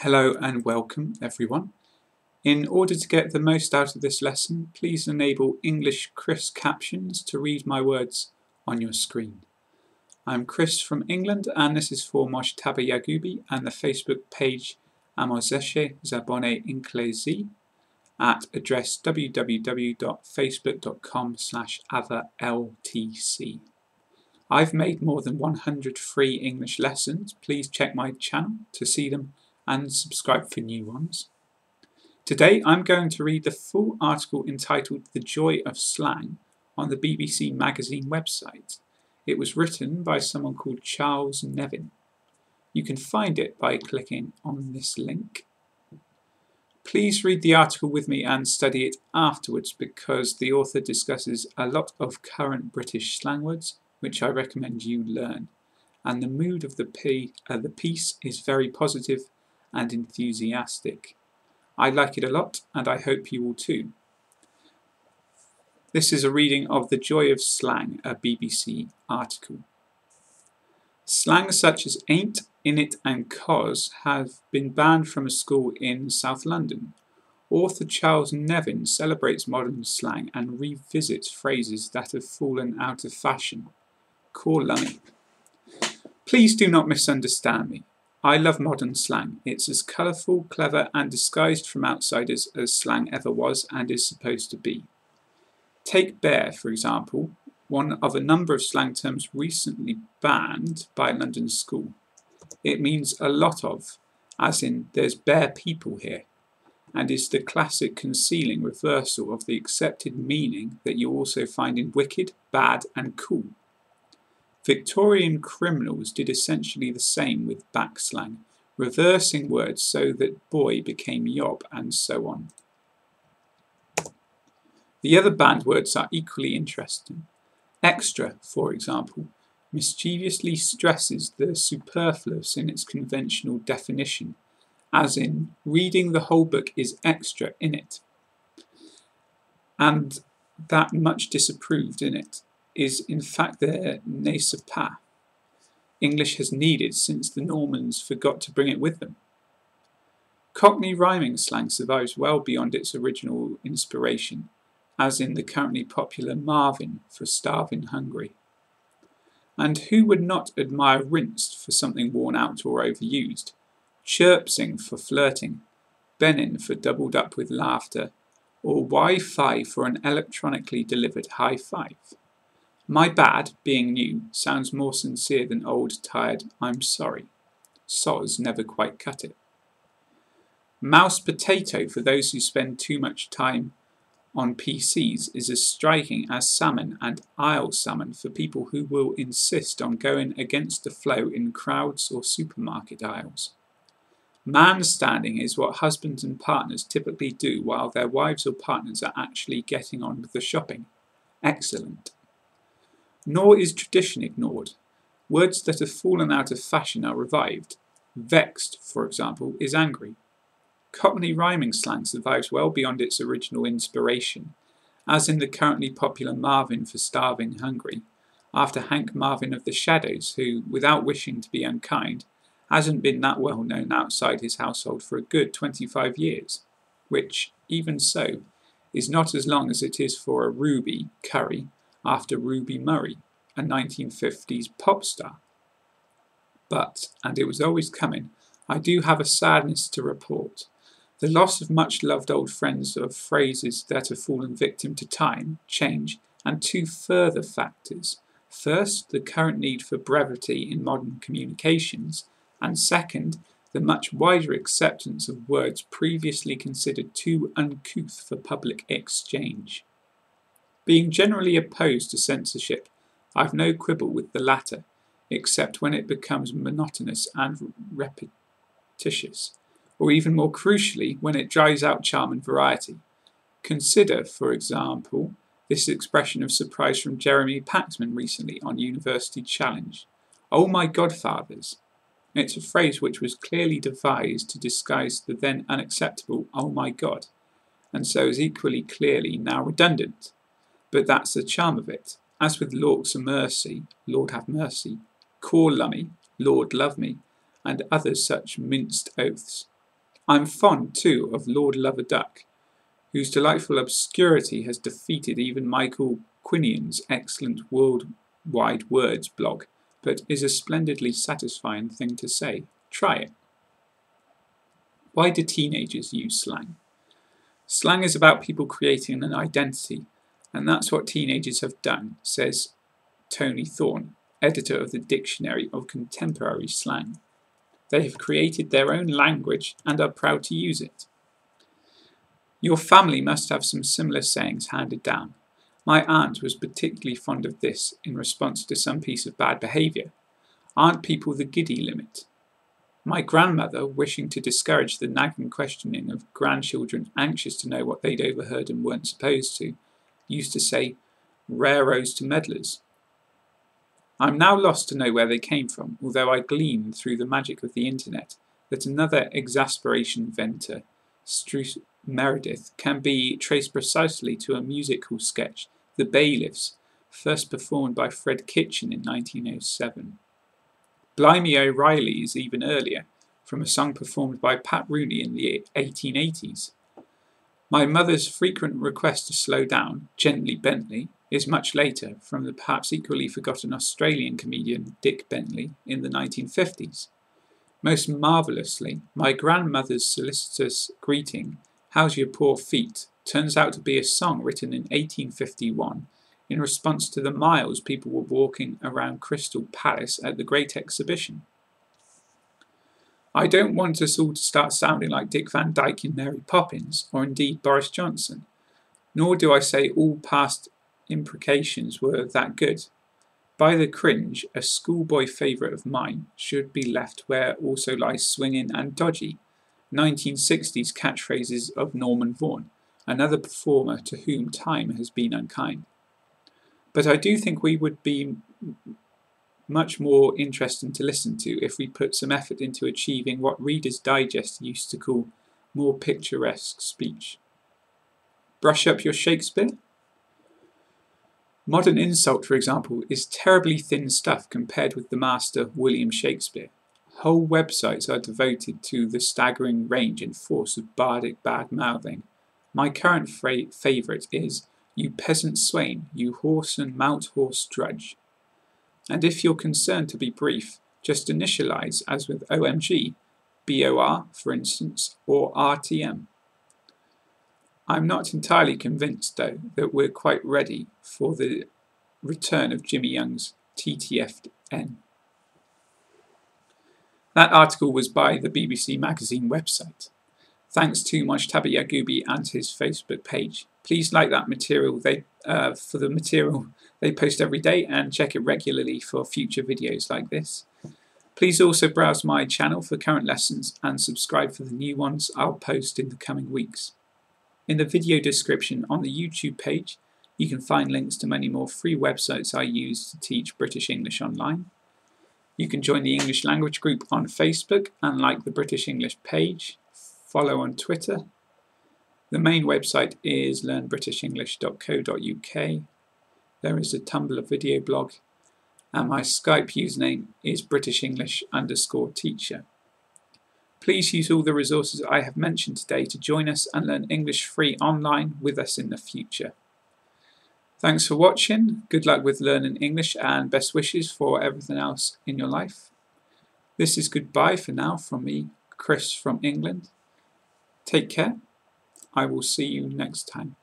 Hello and welcome everyone. In order to get the most out of this lesson, please enable English Chris captions to read my words on your screen. I'm Chris from England and this is for Moshtaba Yagubi and the Facebook page Amozeshe Zabone Inklezi at address www.facebook.com/otherltc. I've made more than 100 free English lessons. Please check my channel to see them and subscribe for new ones. Today I'm going to read the full article entitled The Joy of Slang on the BBC Magazine website. It was written by someone called Charles Nevin. You can find it by clicking on this link. Please read the article with me and study it afterwards because the author discusses a lot of current British slang words which I recommend you learn. And the mood of the piece is very positive and enthusiastic. I like it a lot and I hope you will too. This is a reading of The Joy of Slang, a BBC article. Slang such as ain't, innit and cos have been banned from a school in South London. Author Charles Nevin celebrates modern slang and revisits phrases that have fallen out of fashion. Call Lummy. Please do not misunderstand me. I love modern slang. It's as colourful, clever and disguised from outsiders as slang ever was and is supposed to be. Take bear, for example, one of a number of slang terms recently banned by a London school. It means a lot of, as in there's bare people here, and is the classic concealing reversal of the accepted meaning that you also find in wicked, bad and cool. Victorian criminals did essentially the same with backslang, reversing words so that boy became yob and so on. The other banned words are equally interesting. Extra, for example, mischievously stresses the superfluous in its conventional definition, as in reading the whole book is extra in it, and that much disapproved in it is in fact their ne sais pas. English has needed since the Normans forgot to bring it with them. Cockney rhyming slang survives well beyond its original inspiration, as in the currently popular Marvin for starving hungry. And who would not admire rinsed for something worn out or overused, chirpsing for flirting, benin for doubled up with laughter, or Wi-Fi for an electronically delivered high five? My bad, being new, sounds more sincere than old, tired, I'm sorry. Soz never quite cut it. Mouse potato for those who spend too much time on PCs is as striking as salmon and aisle salmon for people who will insist on going against the flow in crowds or supermarket aisles. Man standing is what husbands and partners typically do while their wives or partners are actually getting on with the shopping. Excellent. Nor is tradition ignored. Words that have fallen out of fashion are revived. Vexed, for example, is angry. Cockney rhyming slang survives well beyond its original inspiration, as in the currently popular Marvin for starving hungry, after Hank Marvin of the Shadows, who, without wishing to be unkind, hasn't been that well known outside his household for a good 25 years, which, even so, is not as long as it is for a Ruby, Curry, after Ruby Murray, a 1950s pop star. But, and it was always coming, I do have a sadness to report. The loss of much loved old friends of phrases that have fallen victim to time, change, and two further factors. First, the current need for brevity in modern communications, and second, the much wider acceptance of words previously considered too uncouth for public exchange. Being generally opposed to censorship, I've no quibble with the latter, except when it becomes monotonous and repetitious, or even more crucially, when it dries out charm and variety. Consider, for example, this expression of surprise from Jeremy Paxman recently on University Challenge. Oh my godfathers! It's a phrase which was clearly devised to disguise the then unacceptable oh my god, and so is equally clearly now redundant. But that's the charm of it. As with Lords of Mercy, Lord have mercy, Call Lummy, Lord love me, and other such minced oaths. I'm fond, too, of Lord Lover-Duck, whose delightful obscurity has defeated even Michael Quinian's excellent Worldwide Words blog, but is a splendidly satisfying thing to say. Try it. Why do teenagers use slang? Slang is about people creating an identity, and that's what teenagers have done, says Tony Thorne, editor of the Dictionary of Contemporary Slang. They have created their own language and are proud to use it. Your family must have some similar sayings handed down. My aunt was particularly fond of this in response to some piece of bad behaviour. Aren't people the giddy limit? My grandmother, wishing to discourage the nagging questioning of grandchildren anxious to know what they'd overheard and weren't supposed to, used to say, raros to meddlers. I'm now lost to know where they came from, although I gleaned through the magic of the internet that another exasperation venter, Struce Meredith, can be traced precisely to a musical sketch, The Bailiffs, first performed by Fred Kitchen in 1907. Blimey O'Reilly is even earlier, from a song performed by Pat Rooney in the 1880s. My mother's frequent request to slow down, Gently Bentley, is much later, from the perhaps equally forgotten Australian comedian Dick Bentley in the 1950s. Most marvellously, my grandmother's solicitous greeting, How's your poor feet, turns out to be a song written in 1851 in response to the miles people were walking around Crystal Palace at the Great Exhibition. I don't want us all to start sounding like Dick Van Dyke in Mary Poppins, or indeed Boris Johnson, nor do I say all past imprecations were that good. By the cringe, a schoolboy favourite of mine should be left where also lies swinging and dodgy, 1960s catchphrases of Norman Vaughan, another performer to whom time has been unkind. But I do think we would be much more interesting to listen to if we put some effort into achieving what Reader's Digest used to call more picturesque speech. Brush up your Shakespeare? Modern insult, for example, is terribly thin stuff compared with the master William Shakespeare. Whole websites are devoted to the staggering range and force of bardic bad-mouthing. My current favourite is, you peasant swain, you horse and mount horse drudge. And if you're concerned to be brief, just initialise, as with OMG, BOR, for instance, or RTM. I'm not entirely convinced, though, that we're quite ready for the return of Jimmy Young's TTFN. That article was by the BBC Magazine website. Thanks to Mojtaba Yaghoubi and his Facebook page. Please like that material for the material they post every day and check it regularly for future videos like this. Please also browse my channel for current lessons and subscribe for the new ones I'll post in the coming weeks. In the video description on the YouTube page, you can find links to many more free websites I use to teach British English online. You can join the English language group on Facebook and like the British English page. Follow on Twitter. The main website is learnbritishenglish.co.uk. There is a Tumblr video blog, and my Skype username is BritishEnglish_teacher. Please use all the resources I have mentioned today to join us and learn English free online with us in the future. Thanks for watching, good luck with learning English and best wishes for everything else in your life. This is goodbye for now from me, Chris from England. Take care. I will see you next time.